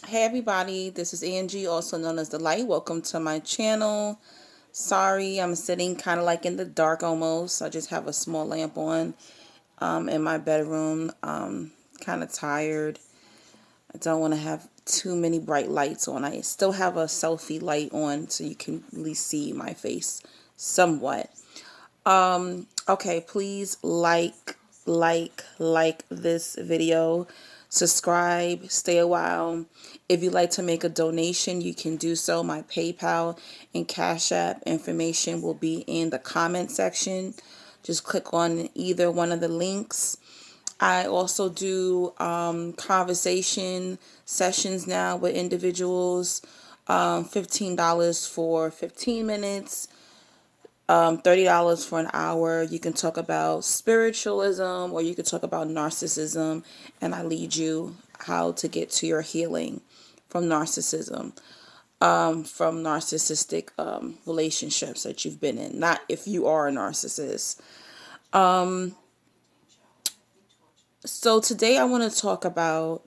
Hey everybody, this is Angie, also known as The Light. Welcome to my channel. Sorry, I'm sitting kind of like in the dark almost. I just have a small lamp on in my bedroom. Kind of tired. I don't want to have too many bright lights on. I still have a selfie light on so you can at least see my face somewhat. Okay, please like this video, subscribe, stay a while. If you'd like to make a donation, you can do so. My PayPal and Cash App information will be in the comment section. Just click on either one of the links. I also do conversation sessions now with individuals. $15 for 15 minutes. $30 for an hour. You can talk about spiritualism or you can talk about narcissism, and I lead you how to get to your healing from narcissism, from narcissistic relationships that you've been in. Not if you are a narcissist. So today I want to talk about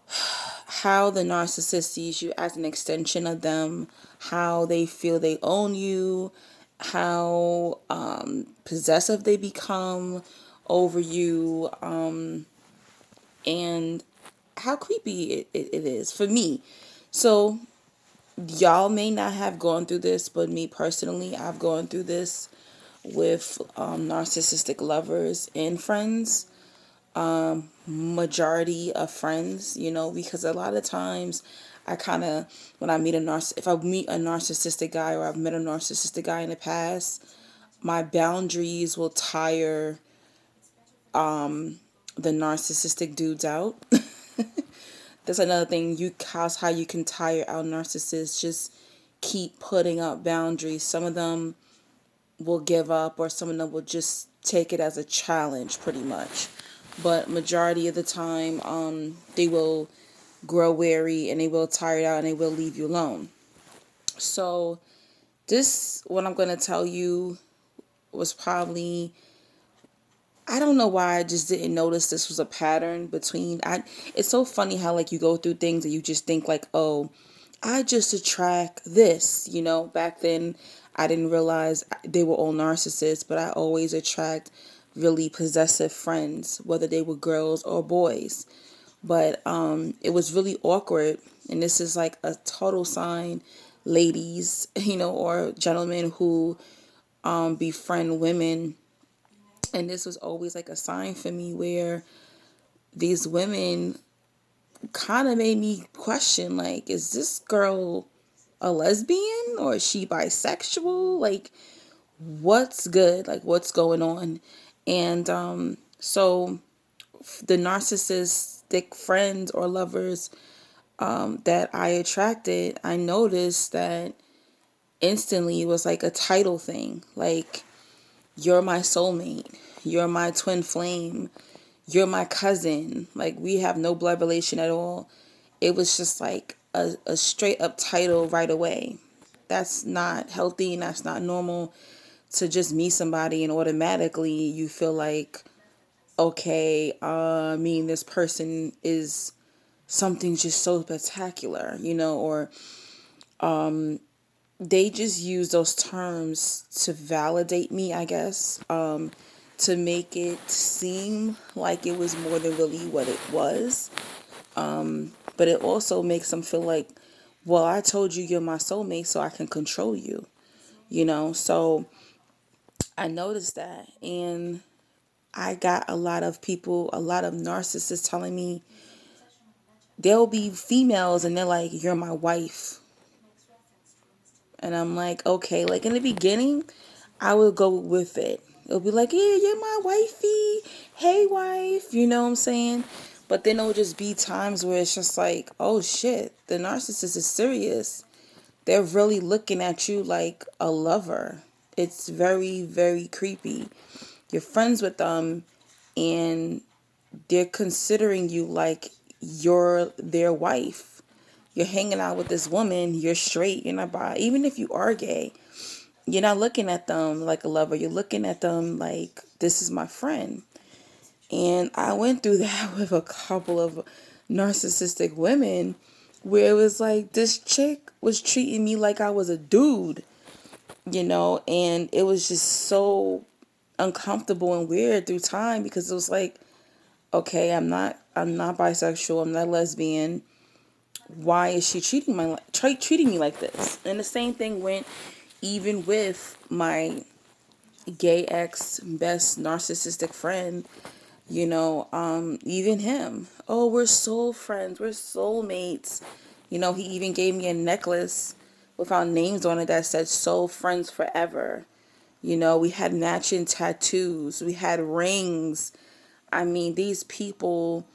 how the narcissist sees you as an extension of them, how they feel they own you, how possessive they become over you, and how creepy it is for me. So, y'all may not have gone through this, but me personally, I've gone through this with narcissistic lovers and friends. Majority of friends, because a lot of times I kind of, when I meet if I meet a narcissistic guy or I've met a narcissistic guy in the past, my boundaries will tire the narcissistic dudes out. That's another thing, how you can tire out narcissists. Just keep putting up boundaries. Some of them will give up, or some of them will just take it as a challenge pretty much. But majority of the time, they will grow weary and they will tire out and they will leave you alone. So what I'm going to tell you was probably, I don't know why I just didn't notice this was a pattern it's so funny how like you go through things and you just think like, oh, I just attract this, back then I didn't realize they were all narcissists, but I always attract really possessive friends, whether they were girls or boys. But it was really awkward, and this is like a total sign, ladies, or gentlemen who befriend women. And this was always like a sign for me where these women kind of made me question, like, is this girl a lesbian or is she bisexual? Like, what's good? Like, what's going on? And so the narcissistic friends or lovers that I attracted, I noticed that instantly it was like a title thing. Like, you're my soulmate. You're my twin flame. You're my cousin. Like, we have no blood relation at all. It was just like a straight up title right away. That's not healthy and that's not normal, to just meet somebody and automatically you feel like, okay, this person is something just so spectacular, or they just use those terms to validate me, I guess, to make it seem like it was more than really what it was. But it also makes them feel like, well, I told you you're my soulmate so I can control you, So I noticed that, and I got a lot of people, a lot of narcissists telling me, they'll be females and they're like, you're my wife. And I'm like, okay, like in the beginning, I would go with it. It'll be like, yeah, you're my wifey. Hey, wife. You know what I'm saying? But then there'll just be times where it's just like, oh shit, the narcissist is serious. They're really looking at you like a lover. It's very, very creepy. You're friends with them and they're considering you like you're their wife. You're hanging out with this woman, you're straight, you're not bi. Even if you are gay, you're not looking at them like a lover. You're looking at them like, this is my friend. And I went through that with a couple of narcissistic women where it was like this chick was treating me like I was a dude, and it was just so uncomfortable and weird through time because it was like, okay, I'm not bisexual, I'm not lesbian. Why is she treating me like this? And the same thing went even with my gay ex best narcissistic friend. Even him. Oh, we're soul friends. We're soulmates. He even gave me a necklace with our names on it that said soul friends forever. We had matching tattoos. We had rings. I mean, these people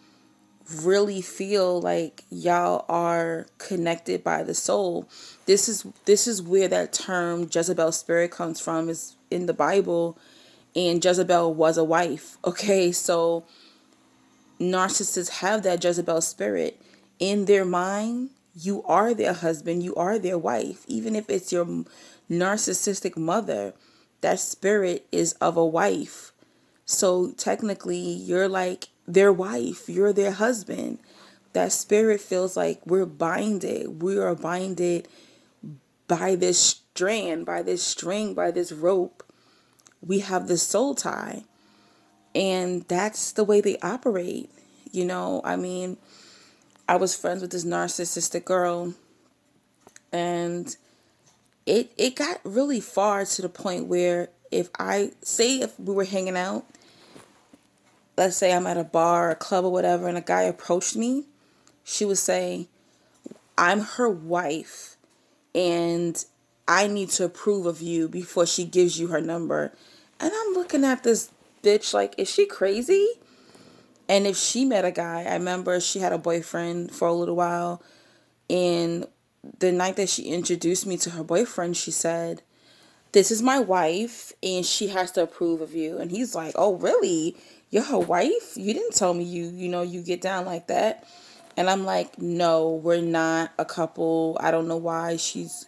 really feel like y'all are connected by the soul. This is where that term Jezebel spirit comes from, is in the Bible, and Jezebel was a wife. Okay, so narcissists have that Jezebel spirit in their mind. You are their husband, you are their wife. Even if it's your narcissistic mother, that spirit is of a wife. So technically, you're like their wife, you're their husband. That spirit feels like we're binded. We are binded by this strand, by this string, by this rope. We have this soul tie. And that's the way they operate. I mean, I was friends with this narcissistic girl, and it got really far to the point where if we were hanging out, let's say I'm at a bar or a club or whatever, and a guy approached me, she would say, I'm her wife, and I need to approve of you before she gives you her number. And I'm looking at this bitch like, is she crazy? And if she met a guy, I remember she had a boyfriend for a little while, and the night that she introduced me to her boyfriend, she said, this is my wife, and she has to approve of you. And he's like, oh, really? You're her wife? You didn't tell me you get down like that. And I'm like, no, we're not a couple. I don't know why she's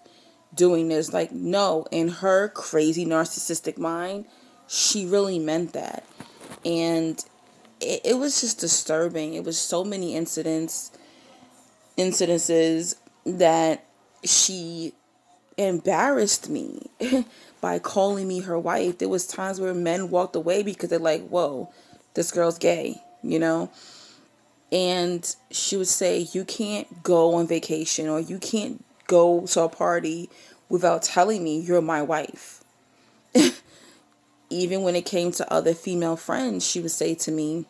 doing this. Like, no, in her crazy narcissistic mind, she really meant that. And it was just disturbing. It was so many incidences that she embarrassed me by calling me her wife. There was times where men walked away because they're like, whoa, this girl's gay. And she would say, you can't go on vacation or you can't go to a party without telling me you're my wife. Even when it came to other female friends, she would say to me,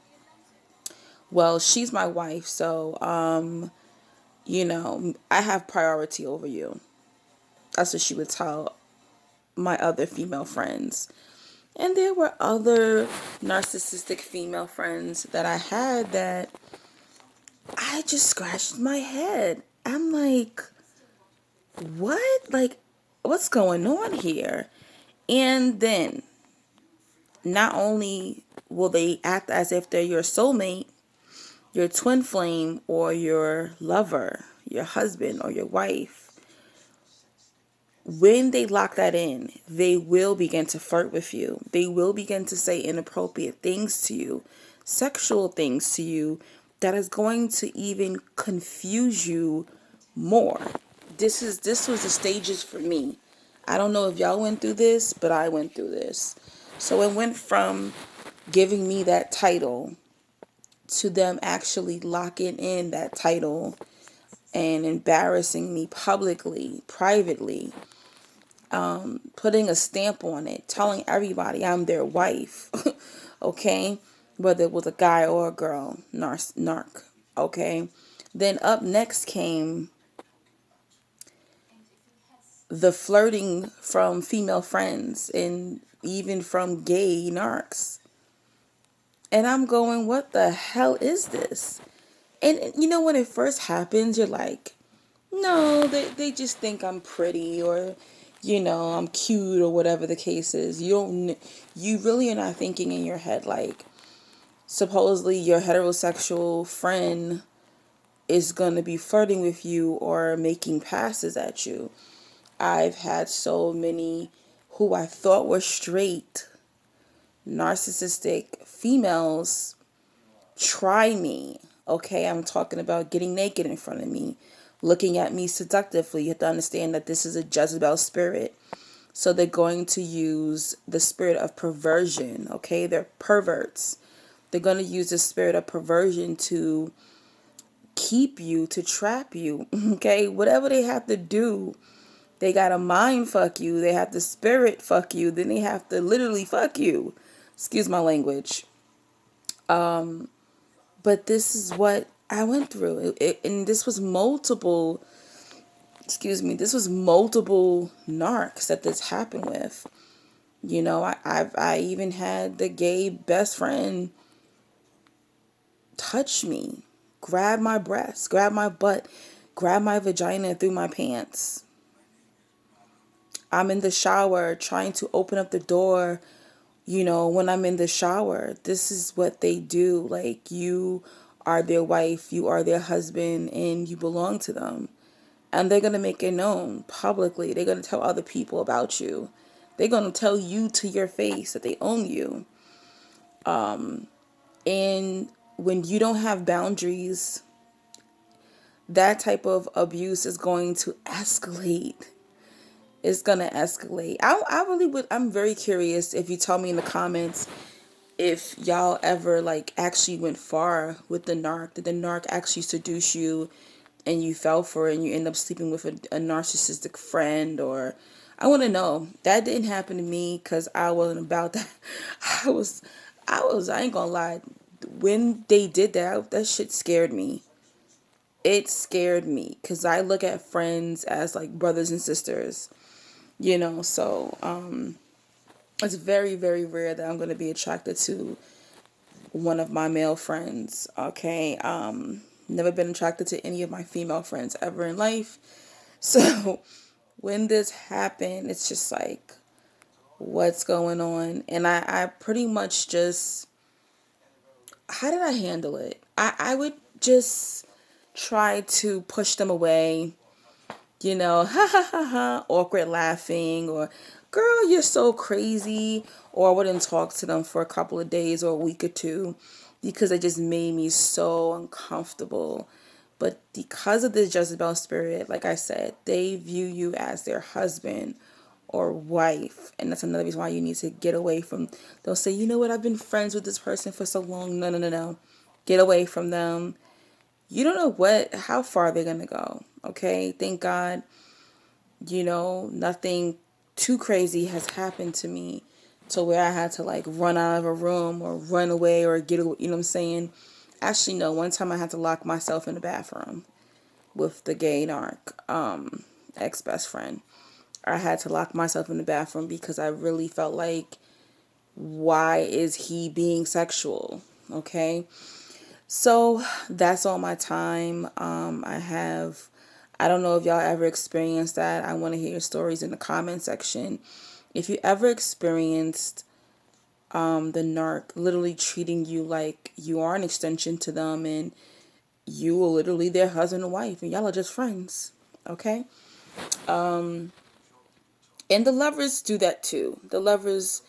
well, she's my wife, so I have priority over you. That's what she would tell my other female friends. And there were other narcissistic female friends that I had that I just scratched my head. I'm like, what? Like, what's going on here? And then, not only will they act as if they're your soulmate, your twin flame, or your lover, your husband, or your wife, when they lock that in, they will begin to flirt with you. They will begin to say inappropriate things to you, sexual things to you, that is going to even confuse you more. This was the stages for me. I don't know if y'all went through this, but I went through this. So it went from giving me that title to them actually locking in that title and embarrassing me publicly, privately, putting a stamp on it, telling everybody I'm their wife, okay? Whether it was a guy or a girl, narc, okay? Then up next came the flirting from female friends and even from gay narcs. And I'm going, what the hell is this? And when it first happens, you're like, no, they just think I'm pretty, or I'm cute, or whatever the case is. You really are not thinking in your head like, supposedly your heterosexual friend is going to be flirting with you or making passes at you. I've had so many who I thought were straight narcissistic females try me. Okay, I'm talking about getting naked in front of me, looking at me seductively. You have to understand that this is a Jezebel spirit. So they're going to use the spirit of perversion. Okay, they're perverts. They're going to use the spirit of perversion to keep you, to trap you. Okay, whatever they have to do, they got to mind fuck you. They have to spirit fuck you. Then they have to literally fuck you. Excuse my language. But this is what I went through. And this was multiple, this was multiple narcs that this happened with. You know, I even had the gay best friend touch me, grab my breast, grab my butt, grab my vagina through my pants. I'm in the shower trying to open up the door, when I'm in the shower. This is what they do. Like, you are their wife, you are their husband, and you belong to them. And they're going to make it known publicly. They're going to tell other people about you. They're going to tell you to your face that they own you. And when you don't have boundaries, that type of abuse is going to escalate. It's going to escalate. I really would, I'm very curious if you tell me in the comments if y'all ever actually went far with the narc. Did the narc actually seduce you and you fell for it and you end up sleeping with a narcissistic friend? Or I want to know. That didn't happen to me because I wasn't about that. I ain't gonna lie. When they did that, that shit scared me. It scared me because I look at friends as like brothers and sisters, so it's very, very rare that I'm going to be attracted to one of my male friends. Okay. Never been attracted to any of my female friends ever in life. So when this happened, it's just like, what's going on? And I pretty much just, how did I handle it? I would just try to push them away, ha ha ha ha, awkward laughing, or girl, you're so crazy. Or I wouldn't talk to them for a couple of days or a week or two because it just made me so uncomfortable. But because of the Jezebel spirit, like I said, they view you as their husband or wife. And that's another reason why you need to get away from, they'll say, you know what, I've been friends with this person for so long. No, no, no, no. Get away from them. You don't know how far they're going to go. Okay. Thank God, nothing too crazy has happened to me to where I had to run out of a room or run away or get away. You know what I'm saying? Actually, no. One time I had to lock myself in the bathroom with the gay narc, ex-best friend. I had to lock myself in the bathroom because I really felt like, why is he being sexual? Okay. So that's all my time. I don't know if y'all ever experienced that. I want to hear your stories in the comment section. If you ever experienced the narc literally treating you like you are an extension to them and you are literally their husband and wife and y'all are just friends. Okay? And the lovers do that too. The lovers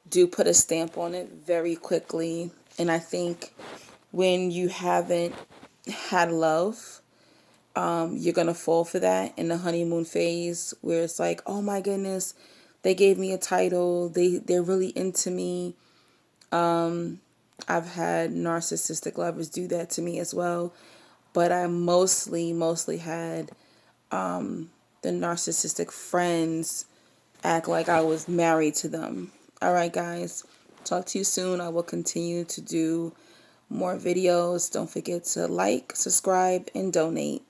do put a stamp on it very quickly. And I think when you haven't had love, you're going to fall for that in the honeymoon phase where it's like, oh my goodness, they gave me a title. They're really into me. I've had narcissistic lovers do that to me as well. But I mostly had the narcissistic friends act like I was married to them. All right, guys. Talk to you soon. I will continue to do more videos. Don't forget to like, subscribe, and donate.